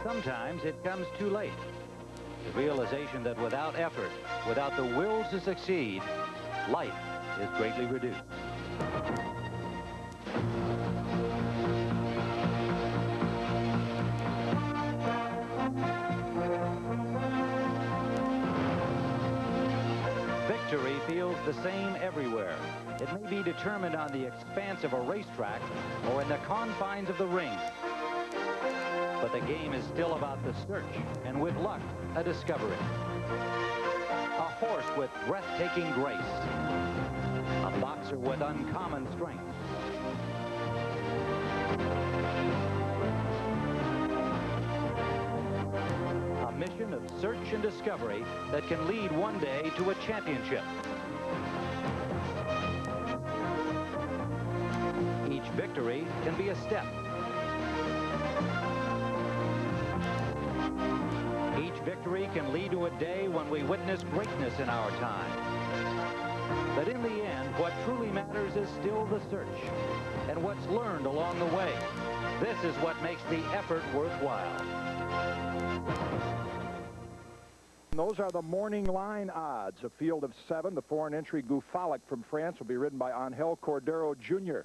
sometimes it comes too late. The realization that without effort, without the will to succeed, life is greatly reduced. Victory feels the same everywhere. It may be determined on the expanse of a racetrack or in the confines of the ring. But the game is still about the search, and with luck, a discovery. A horse with breathtaking grace. A boxer with uncommon strength. A mission of search and discovery that can lead one day to a championship. Each victory can be a step. Each victory can lead to a day when we witness greatness in our time. But in the end, what truly matters is still the search and what's learned along the way. This is what makes the effort worthwhile. Those are the morning line odds. A field of 7. The foreign entry Gouffalic from France will be ridden by Angel Cordero Jr.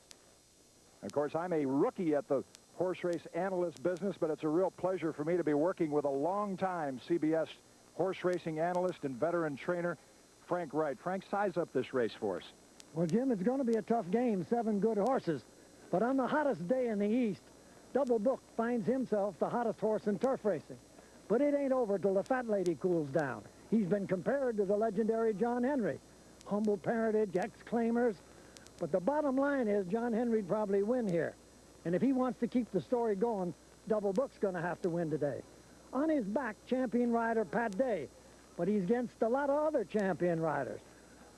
Of course, I'm a rookie at the horse race analyst business, but it's a real pleasure for me to be working with a long-time CBS horse racing analyst and veteran trainer, Frank Wright. Frank, size up this race for us. Well, Jim, it's going to be a tough game, 7 good horses. But on the hottest day in the East, Double Book finds himself the hottest horse in turf racing. But it ain't over till the fat lady cools down. He's been compared to the legendary John Henry. Humble parentage, ex-claimers. But the bottom line is John Henry'd probably win here. And if he wants to keep the story going, Double Book's going to have to win today. On his back, champion rider Pat Day. But he's against a lot of other champion riders.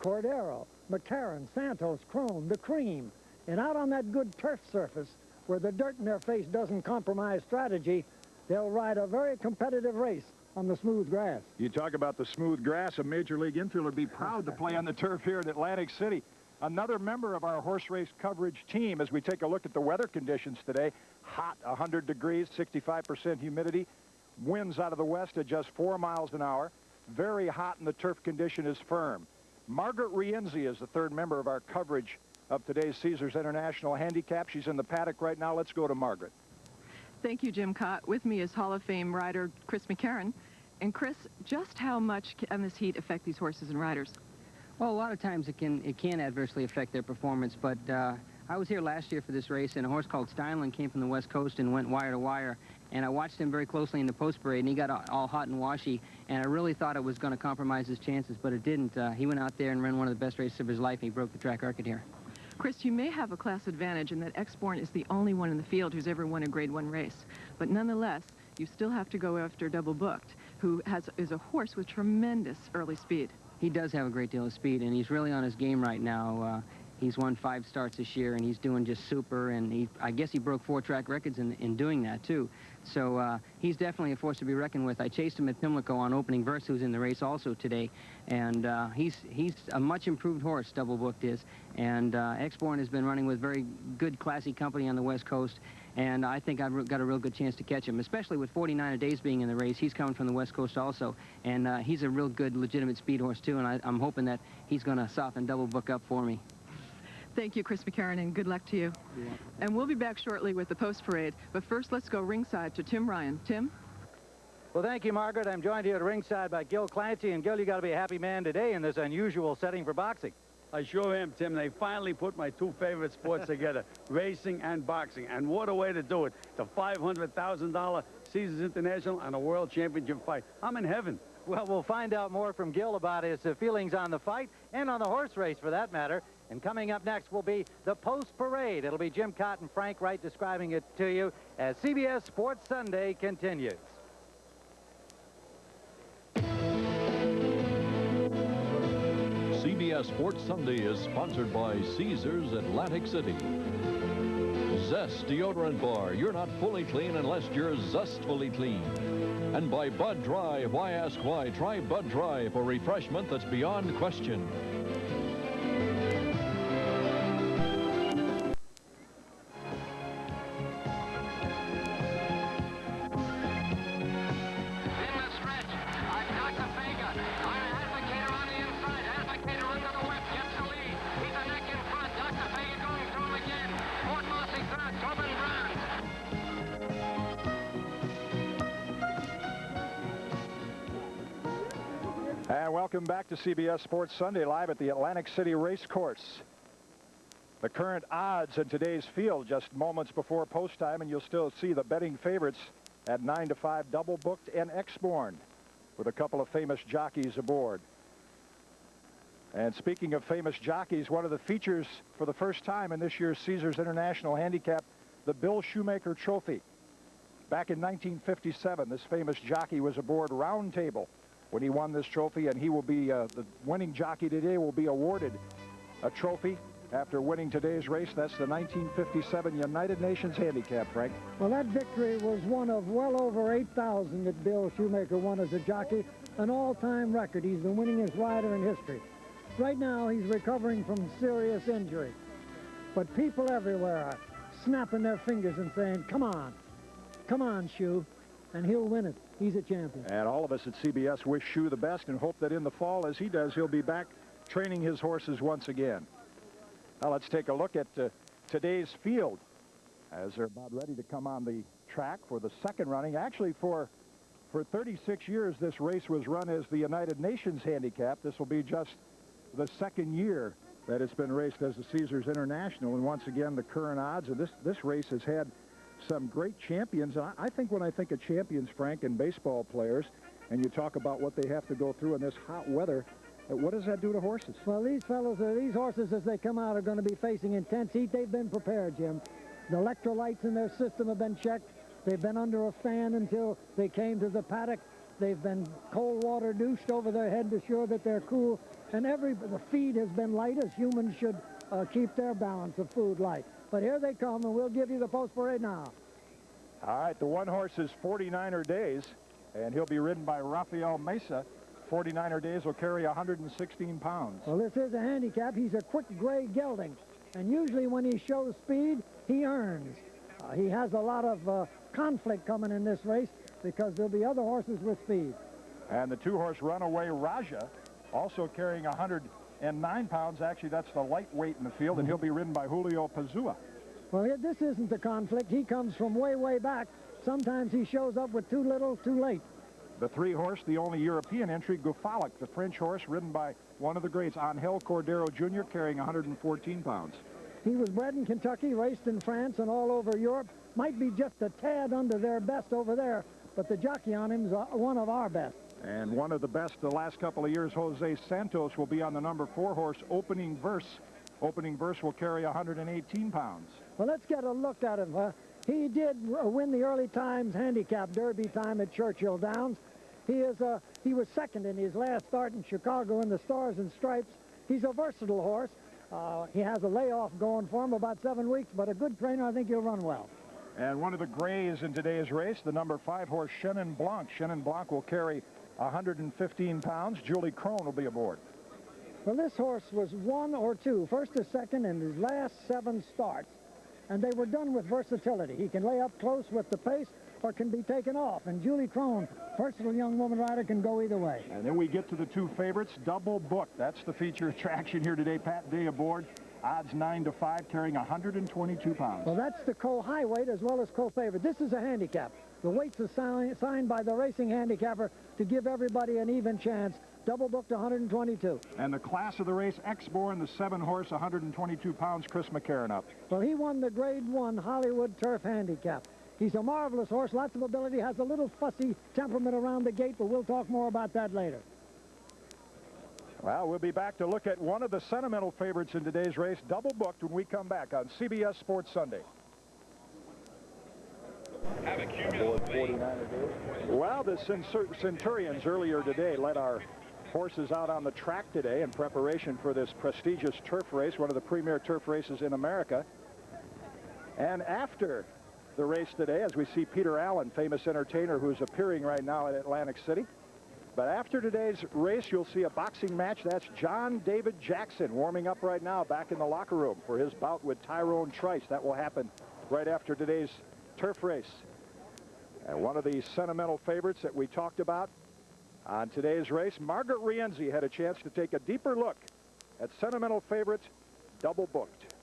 Cordero, McCarran, Santos, Crone, the Cream. And out on that good turf surface, where the dirt in their face doesn't compromise strategy, they'll ride a very competitive race on the smooth grass. You talk about the smooth grass. A Major League infielder would be proud to play on the turf here at Atlantic City. Another member of our horse race coverage team as we take a look at the weather conditions today. Hot, 100 degrees, 65% humidity. Winds out of the west at just 4 miles an hour. Very hot, and the turf condition is firm. Margaret Rienzi is the third member of our coverage of today's Caesars International Handicap. She's in the paddock right now. Let's go to Margaret. Thank you, Jim Cott. With me is Hall of Fame rider Chris McCarran. And Chris, just how much can this heat affect these horses and riders? Well, a lot of times it can adversely affect their performance, but I was here last year for this race, and a horse called Steinlen came from the West Coast and went wire to wire, and I watched him very closely in the post parade, and he got all hot and washy, and I really thought it was going to compromise his chances, but it didn't. He went out there and ran one of the best races of his life, and he broke the track record here. Chris, you may have a class advantage in that X-Born is the only one in the field who's ever won a Grade 1 race, but nonetheless, you still have to go after Double Booked, who is a horse with tremendous early speed. He does have a great deal of speed, and he's really on his game right now. He's won 5 starts this year, and he's doing just super, and I guess he broke 4 track records in doing that, too. So he's definitely a force to be reckoned with. I chased him at Pimlico on opening verse, who's in the race also today, and he's a much improved horse, Double Booked is, and X-Born has been running with very good, classy company on the West Coast, and I think I've got a real good chance to catch him, especially with 49 days being in the race. He's coming from the West Coast also, and he's a real good, legitimate speed horse, too, and I'm hoping that he's going to soften Double Book up for me. Thank you, Chris McCarran, and good luck to you. Yeah. And we'll be back shortly with the post parade, but first let's go ringside to Tim Ryan. Tim? Well, thank you, Margaret. I'm joined here at ringside by Gil Clancy, and Gil, you got to be a happy man today in this unusual setting for boxing. I sure am, Tim. They finally put my 2 favorite sports together, racing and boxing. And what a way to do it. The $500,000 Caesars International and a World Championship fight. I'm in heaven. Well, we'll find out more from Gil about his feelings on the fight and on the horse race, for that matter. And coming up next will be the post parade. It'll be Jim Cott and Frank Wright describing it to you as CBS Sports Sunday continues. CBS Sports Sunday is sponsored by Caesars Atlantic City. Zest Deodorant Bar. You're not fully clean unless you're zestfully clean. And by Bud Dry. Why ask why? Try Bud Dry for refreshment that's beyond question. And welcome back to CBS Sports Sunday, live at the Atlantic City Race Course. The current odds in today's field just moments before post time, and you'll still see the betting favorites at 9-5 Double Booked and X-Born, with a couple of famous jockeys aboard. And speaking of famous jockeys, one of the features for the first time in this year's Caesars International Handicap, the Bill Shoemaker Trophy. Back in 1957, this famous jockey was aboard Round Table when he won this trophy, and he will be, the winning jockey today will be awarded a trophy after winning today's race. That's the 1957 United Nations Handicap, Frank. Well, that victory was one of well over 8,000 that Bill Shoemaker won as a jockey, an all-time record. He's the winningest rider in history. Right now, he's recovering from serious injury. But people everywhere are snapping their fingers and saying, come on, Shoe, and he'll win it. He's a champion. And all of us at CBS wish Shoe the best and hope that in the fall, as he does, he'll be back training his horses once again. Now let's take a look at today's field as they're about ready to come on the track for the second running. Actually, for 36 years, this race was run as the United Nations Handicap. This will be just the second year that it's been raced as the Caesars International. And once again, the current odds, and this race has had some great champions. And I think when I think of champions, Frank, and baseball players, and you talk about what they have to go through in this hot weather, what does that do to horses? Well, these horses, as they come out, are going to be facing intense heat. They've been prepared, Jim. The electrolytes in their system have been checked. They've been under a fan until they came to the paddock. They've been cold water douched over their head to ensure that they're cool. And the feed has been light, as humans should keep their balance of food light. But here they come, and we'll give you the post parade now. All right, the one horse is 49er Days, and he'll be ridden by Rafael Mesa. 49er Days will carry 116 pounds. Well, this is a handicap. He's a quick gray gelding, and usually when he shows speed, he earns. He has a lot of conflict coming in this race because there'll be other horses with speed. And the two-horse runaway Raja, also carrying 109 pounds. Actually, that's the lightweight in the field, and he'll be ridden by Julio Pazua. Well, this isn't the conflict. He comes from way, way back. Sometimes he shows up with too little, too late. The three-horse, the only European entry, Gufalik, the French horse, ridden by one of the greats, Angel Cordero Jr., carrying 114 pounds. He was bred in Kentucky, raced in France and all over Europe. Might be just a tad under their best over there, but the jockey on him is one of our best. And one of the best the last couple of years, Jose Santos, will be on the number 4 horse, Opening Verse. Opening Verse will carry 118 pounds. Well, let's get a look at him. He did win the early times handicap derby time at Churchill Downs. He was second in his last start in Chicago in the Stars and Stripes. He's a versatile horse. He has a layoff going for him about 7 weeks, but a good trainer, I think he'll run well. And one of the grays in today's race, the number 5 horse, Chenin Blanc. Chenin Blanc will carry 115 pounds. Julie Crone will be aboard. Well, this horse was 1 or 2, first or second in his last 7 starts, and they were done with versatility. He can lay up close with the pace or can be taken off, and Julie Crone, versatile young woman rider, can go either way. And then we get to the 2 favorites, Double Booked. That's the feature attraction here today. Pat Day aboard, odds 9-5, carrying 122 pounds. Well, that's the co-high weight as well as co-favorite. This is a handicap. The weights are signed by the racing handicapper to give everybody an even chance. Double Booked 122. And the class of the race, X-Born, the 7 horse, 122 pounds, Chris McCarron up. Well, he won the Grade 1 Hollywood Turf Handicap. He's a marvelous horse, lots of ability, has a little fussy temperament around the gate, but we'll talk more about that later. Well, we'll be back to look at one of the sentimental favorites in today's race, Double Booked, when we come back on CBS Sports Sunday. Well, the Centurions earlier today led our horses out on the track today in preparation for this prestigious turf race, one of the premier turf races in America. And after the race today, as we see Peter Allen, famous entertainer who's appearing right now at Atlantic City. But after today's race, you'll see a boxing match. That's John David Jackson warming up right now back in the locker room for his bout with Tyrone Trice. That will happen right after today's turf race. And one of the sentimental favorites that we talked about on today's race, Margaret Rienzi, had a chance to take a deeper look at sentimental favorite Double Booked.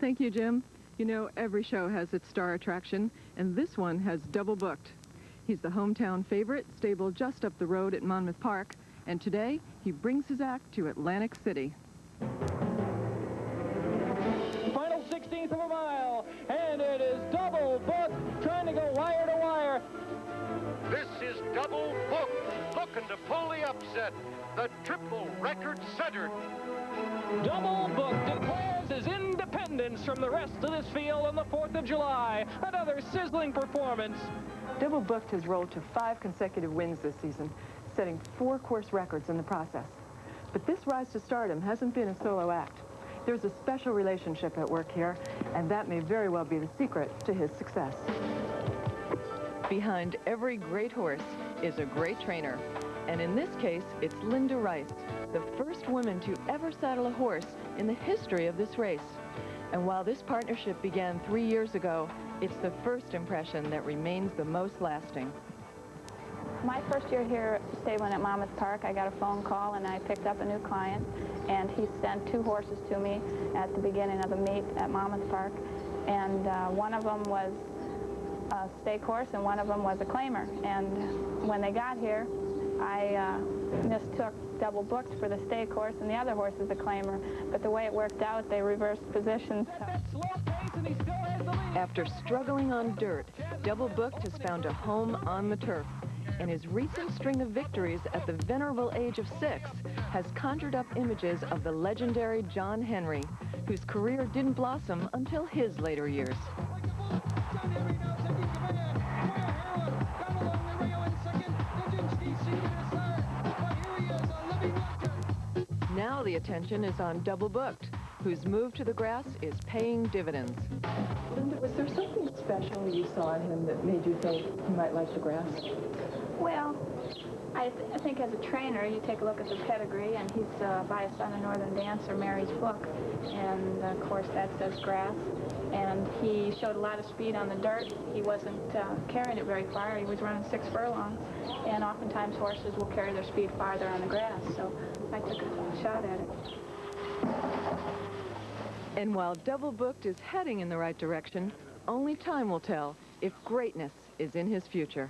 Thank you, Jim. You know, every show has its star attraction, and this one has double booked. He's the hometown favorite, stable just up the road at Monmouth Park, and today he brings his act to Atlantic City. Final 16th of a mile, and it is double booked, trying to go wire to wire. This is double booked, looking to pull the upset. The triple record setter. Double booked declares his independence from the rest of this field on the 4th of July. Another sizzling performance. Double Booked has rolled to 5 consecutive wins this season, setting 4 course records in the process. But this rise to stardom hasn't been a solo act. There's a special relationship at work here, and that may very well be the secret to his success. Behind every great horse is a great trainer. And in this case, it's Linda Rice, the first woman to ever saddle a horse in the history of this race. And while this partnership began 3 years ago, it's the first impression that remains the most lasting. My first year here stabling at Monmouth Park, I got a phone call and I picked up a new client, and he sent 2 horses to me at the beginning of the meet at Monmouth Park, and one of them was a stake horse and one of them was a claimer. And when they got here, I mistook double booked for the stake horse, and the other horse is the claimer. But the way it worked out, they reversed positions. After struggling on dirt, Double Booked has found a home on the turf. And his recent string of victories at the venerable age of 6 has conjured up images of the legendary John Henry, whose career didn't blossom until his later years. Now the attention is on Double Booked, whose move to the grass is paying dividends. Linda, was there something special you saw in him that made you think he might like the grass? Well, I think as a trainer, you take a look at the pedigree, and he's biased on the Northern Dancer, Mary's book, and of course that says grass. And he showed a lot of speed on the dirt. He wasn't carrying it very far. He was running 6 furlongs, and oftentimes horses will carry their speed farther on the grass, so I took a shot at it. And while Double Booked is heading in the right direction, only time will tell if greatness is in his future.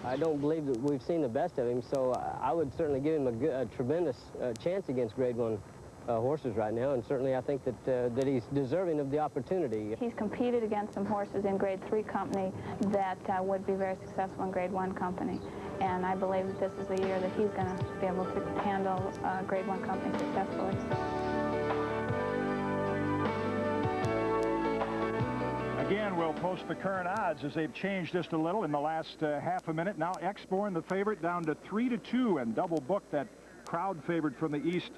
I don't believe that we've seen the best of him, so I would certainly give him a tremendous chance against Grade 1 horses right now, and certainly I think that he's deserving of the opportunity. He's competed against some horses in Grade 3 company that would be very successful in Grade 1 company, and I believe that this is the year that he's going to be able to handle Grade 1 company successfully. Again, we'll post the current odds as they've changed just a little in the last half a minute. Now, Exborn, the favorite, down to 3-2, and Double Booked, that crowd favorite from the east,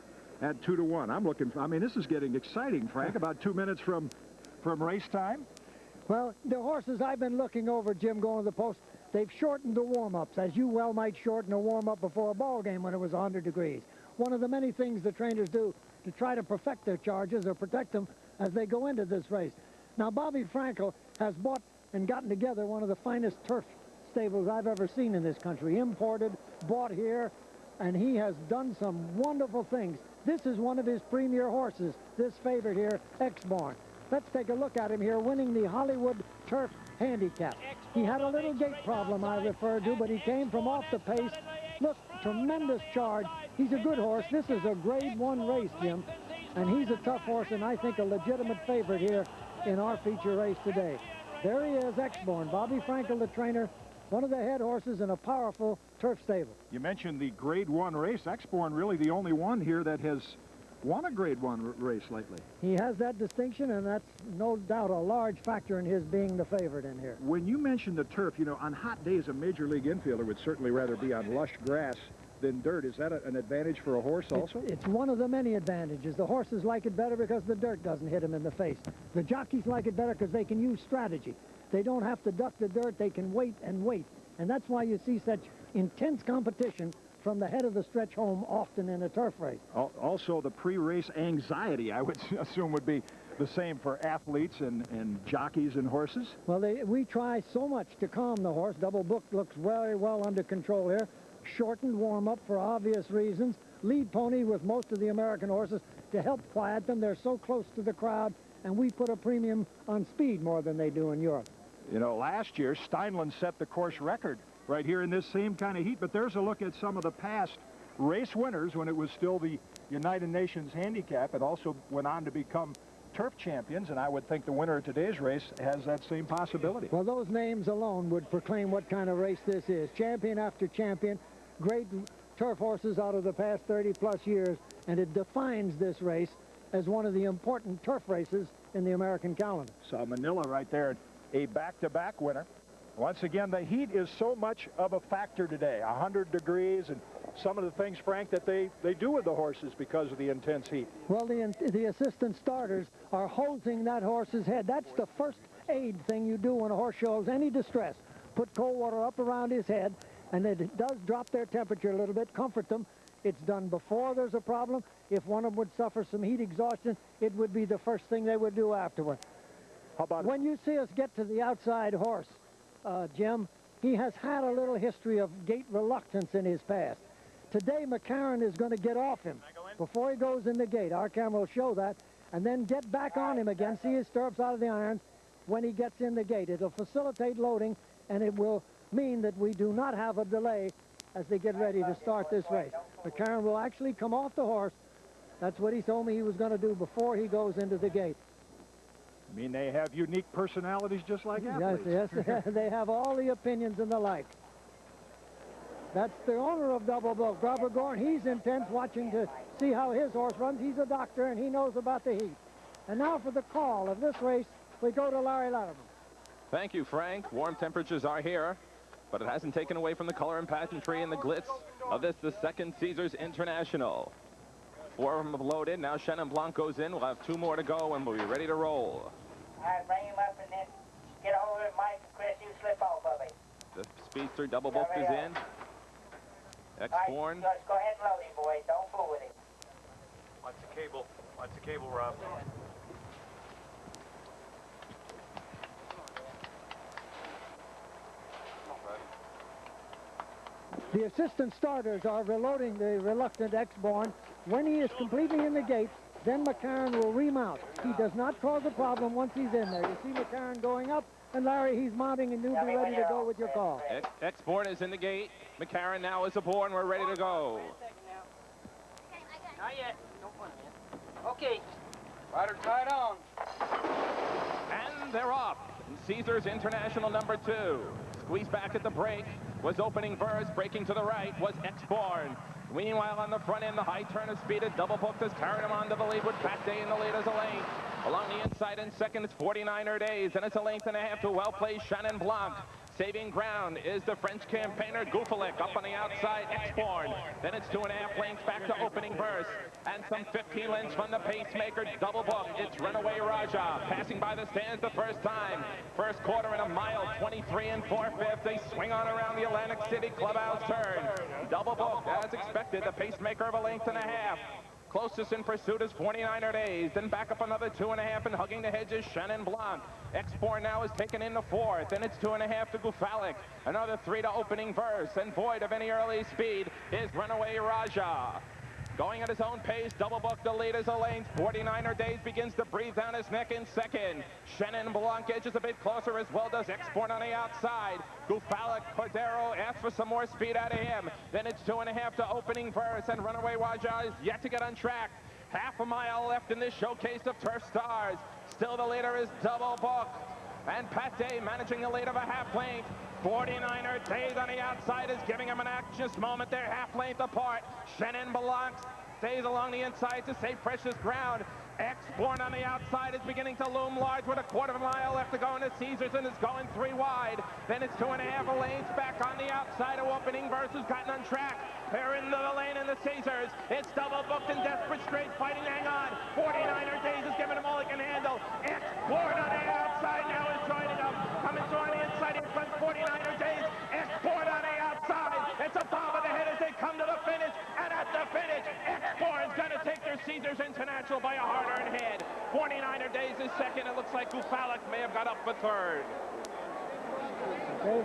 at 2-1. I'm looking for, I mean, this is getting exciting, Frank. About 2 minutes from race time. Well, the horses I've been looking over, Jim, going to the post, they've shortened the warm-ups, as you well might shorten a warm-up before a ball game when it was 100 degrees. One of the many things the trainers do to try to perfect their charges or protect them as they go into this race. Now, Bobby Frankel has bought and gotten together one of the finest turf stables I've ever seen in this country. Imported, bought here, and he has done some wonderful things. This is one of his premier horses, this favorite here, Exborn. Let's take a look at him here, winning the Hollywood Turf Handicap. He had a little gait problem I referred to, but he came from off the pace. Look, tremendous charge. He's a good horse. This is a Grade 1 race, Jim, and he's a tough horse, and I think a legitimate favorite here in our feature race today. There he is, Exborn. Bobby Frankel, the trainer, one of the head horses in a powerful turf stable. You mentioned the Grade 1 race. Exborn really the only one here that has won a Grade 1 race lately. He has that distinction, and that's no doubt a large factor in his being the favorite in here. When you mentioned the turf, you know, on hot days, a major league infielder would certainly rather be on lush grass than dirt. Is that an advantage for a horse also? It's one of the many advantages. The horses like it better because the dirt doesn't hit them in the face. The jockeys like it better because they can use strategy. They don't have to duck the dirt. They can wait and wait. And that's why you see such intense competition from the head of the stretch home often in a turf race. Also, the pre-race anxiety, I would assume, would be the same for athletes and jockeys and horses. Well, we try so much to calm the horse. Double Booked looks very well under control here. Shortened warm-up for obvious reasons. Lead pony with most of the American horses to help quiet them. They're so close to the crowd, and we put a premium on speed more than they do in Europe. You know, last year, Steinlen set the course record right here in this same kind of heat, but there's a look at some of the past race winners when it was still the United Nations Handicap. It also went on to become turf champions, and I would think the winner of today's race has that same possibility. Well, those names alone would proclaim what kind of race this is. Champion after champion, great turf horses out of the past 30-plus years, and it defines this race as one of the important turf races in the American calendar. So Manila right there, a back-to-back winner. Once again, the heat is so much of a factor today. 100 degrees and some of the things, Frank, that they do with the horses because of the intense heat. Well, the assistant starters are hosing that horse's head. That's the first aid thing you do when a horse shows any distress. Put cold water up around his head, and it does drop their temperature a little bit, comfort them. It's done before there's a problem. If one of them would suffer some heat exhaustion, it would be the first thing they would do afterward. How about when you see us get to the outside horse, Jim, he has had a little history of gait reluctance in his past. Today, McCarran is going to get off him before he goes in the gate. Our camera will show that, and then get back on him again, see his stirrups out of the irons when he gets in the gate. It'll facilitate loading, and it will mean that we do not have a delay as they get ready to start this race. McCarran will actually come off the horse. That's what he told me he was going to do before he goes into the gate. I mean, they have unique personalities just like athletes. Yes, they have all the opinions and the like. That's the owner of Double Book, Robert Gorn. He's intense watching to see how his horse runs. He's a doctor, and he knows about the heat. And now for the call of this race, we go to Larry Letterman. Thank you, Frank. Warm temperatures are here, but it hasn't taken away from the color and pageantry and the glitz of this, the second Caesars International. 4 of them have loaded. Now Chenin Blanc goes in. We'll have 2 more to go, and we'll be ready to roll. All right, bring him up and then get a hold of it, Mike. Chris, you slip off of it. The speedster Double Book is in. X-Born. Right, just go ahead and load him, boys. Don't fool with him. Watch the cable. Watch the cable, Rob. The assistant starters are reloading the reluctant X-Born. When he is completely in the gate, then McCarran will remount. He does not cause a problem once he's in there. You see McCarran going up, and Larry, he's mounting, and you'll be ready to go with your call. X-Born is in the gate. McCarran now is aboard, and we're ready to go. Not yet. Don't want it. Okay. Rider tied on. And they're off. Caesars International number 2. Squeeze back at the break. Was opening verse. Breaking to the right was X-Born. Meanwhile, on the front end, the high turn of speed at Double Book has carried him on to the lead with Pat Day in the lead as a lane. Along the inside in second, it's 49er Days, and it's a length and a half to well-placed Chenin Blanc. Saving ground is the French campaigner Goufalik up on the outside, X-Born. Then it's 2.5 lengths back to opening verse. And some 15 lengths from the pacemaker Double Book. It's Runaway Raja passing by the stands the first time. First quarter in a mile, 23 4/5. They swing on around the Atlantic City clubhouse turn. Double Book, as expected, the pacemaker of a length and a half. Closest in pursuit is 49er Days. Then back up another 2.5 and hugging the hedges, Chenin Blanc. X-Born now is taken into 4th. Then it's 2.5 to Goufalik. Another 3 to opening verse. And void of any early speed is Runaway Raja. Going at his own pace, Double Book the lead as a lane. 49er Days begins to breathe down his neck in second. Chenin Blanc edges a bit closer, as well does X-Born on the outside. Goufalik, Cordero asks for some more speed out of him. Then it's 2.5 to opening verse, and Runaway Raja is yet to get on track. Half a mile left in this showcase of Turf Stars. Still the leader is Double Book. And Pat Day managing the lead of a half length. 49er Days on the outside is giving him an anxious moment. They're half length apart. Chenin Blanc stays along the inside to save precious ground. X-Born on the outside is beginning to loom large with a 1/4 mile left to go into Caesars, and is going 3 wide. Then it's 2.5 lanes back on the outside of opening verse, who's gotten on track. They're into the lane in the Caesars. It's Double Booked in desperate straits, fighting to hang on. 49er Days is giving him all he can handle. X-Born on the outside now is joining him. Coming through on the inside in front, 49er Days. X-Born on the outside. It's a bob of the head as they come to the finish. And at the finish, X-Born's going to take their Caesars International by a hard-earned head. 49er Days is second. It looks like Goufalik may have got up for third. Okay.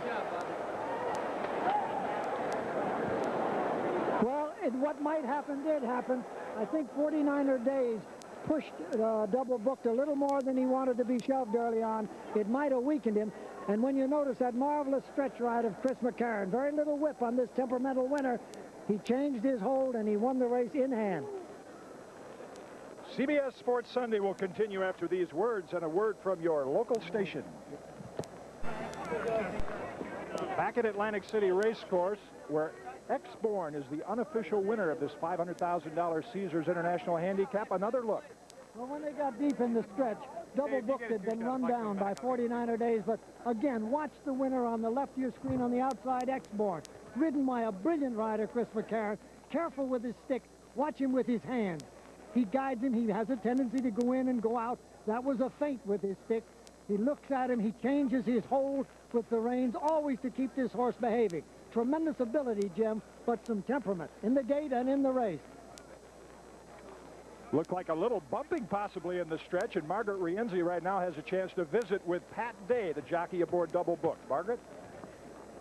Well, what might happen did happen. I think 49er Days pushed Double Booked a little more than he wanted to be shoved early on. It might have weakened him. And when you notice that marvelous stretch ride of Chris McCarron, very little whip on this temperamental winner, he changed his hold and he won the race in hand. CBS Sports Sunday will continue after these words and a word from your local station. Back at Atlantic City Racecourse, where X-Born is the unofficial winner of this $500,000 Caesars International Handicap. Another look. Well, when they got deep in the stretch, Double Booked had been run down by 49er Days. But again, watch the winner on the left of your screen on the outside, X-Born. Ridden by a brilliant rider, Chris McCarron. Careful with his stick. Watch him with his hands. He guides him. He has a tendency to go in and go out. That was a feint with his stick. He looks at him. He changes his hold with the reins, always to keep this horse behaving. Tremendous ability, Jim, but some temperament in the gate and in the race. Looked like a little bumping possibly in the stretch, and Margaret Rienzi right now has a chance to visit with Pat Day, the jockey aboard Double Booked. Margaret?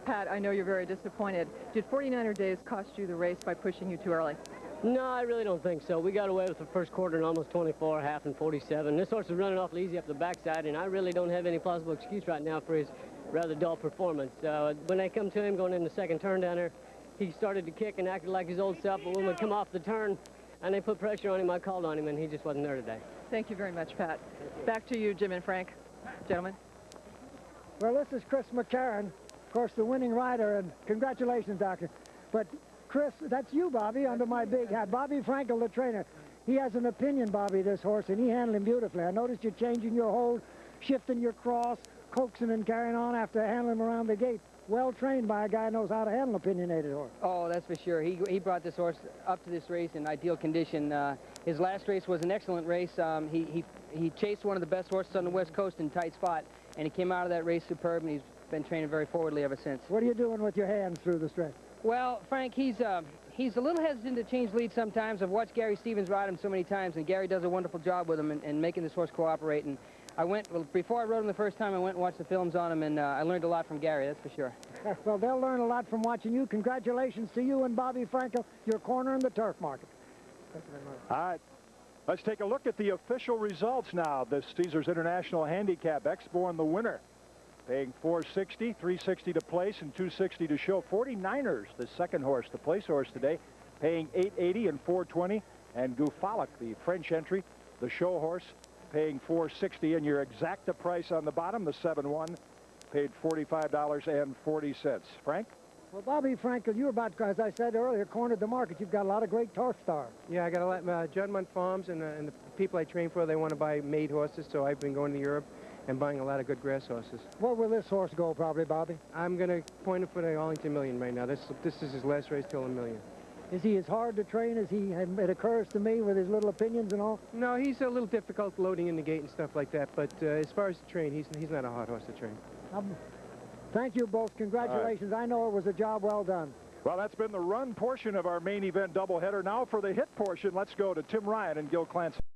Pat, I know you're very disappointed. Did 49er Days cost you the race by pushing you too early? No, I really don't think so. We got away with the first quarter in almost 24, half in 47. This horse is running awful easy up the backside, and I really don't have any plausible excuse right now for his rather dull performance. When I come to him going in the second turn down there, he started to kick and acted like his old self, but when we come off the turn and they put pressure on him, I called on him, and he just wasn't there today. Thank you very much, Pat. Back to you, Jim and Frank. Gentlemen. Well, this is Chris McCarron, of course, the winning rider, and congratulations, Doctor. But Chris, that's you, Bobby, under my big hat. Bobby Frankel, the trainer. He has an opinion, Bobby, this horse, and he handled him beautifully. I noticed you changing your hold, shifting your cross, coaxing and carrying on after handling him around the gate. Well trained by a guy who knows how to handle an opinionated horse. Oh, that's for sure. He brought this horse up to this race in ideal condition. His last race was an excellent race. He chased one of the best horses on the West Coast in tight spot, and he came out of that race superb, and he's been training very forwardly ever since. What are you doing with your hands through the stretch? Well, Frank, he's a little hesitant to change lead sometimes. I've watched Gary Stevens ride him so many times, and Gary does a wonderful job with him and making this horse cooperate. And before I rode him the first time, I went and watched the films on him, and I learned a lot from Gary, that's for sure. Well, they'll learn a lot from watching you. Congratulations to you and Bobby Frankel, your corner in the turf market. Thank you very much. All right. Let's take a look at the official results now. This Caesars International Handicap, X-Born the winner, paying $460, $360 to place, and $260 to show. 49ers, the second horse, the place horse today, paying $880 and $420. And Gufalik, the French entry, the show horse, paying $460. And your exacta price on the bottom, the 7-1, paid $45.40. Frank? Well, Bobby Frankel, you're about, as I said earlier, cornered the market. You've got a lot of great turf stars. Yeah, I got a lot. Juddmonte Farms and the people I train for, they want to buy made horses, so I've been going to Europe and buying a lot of good grass horses. What will this horse go, probably, Bobby? I'm going to point him for the Arlington Million right now. This is his last race till $1 million. Is he as hard to train as it occurs to me with his little opinions and all? No, he's a little difficult loading in the gate and stuff like that, but as far as to train, he's not a hard horse to train. Thank you both. Congratulations. Right. I know it was a job well done. Well, that's been the run portion of our main event doubleheader. Now for the hit portion, let's go to Tim Ryan and Gil Clancy.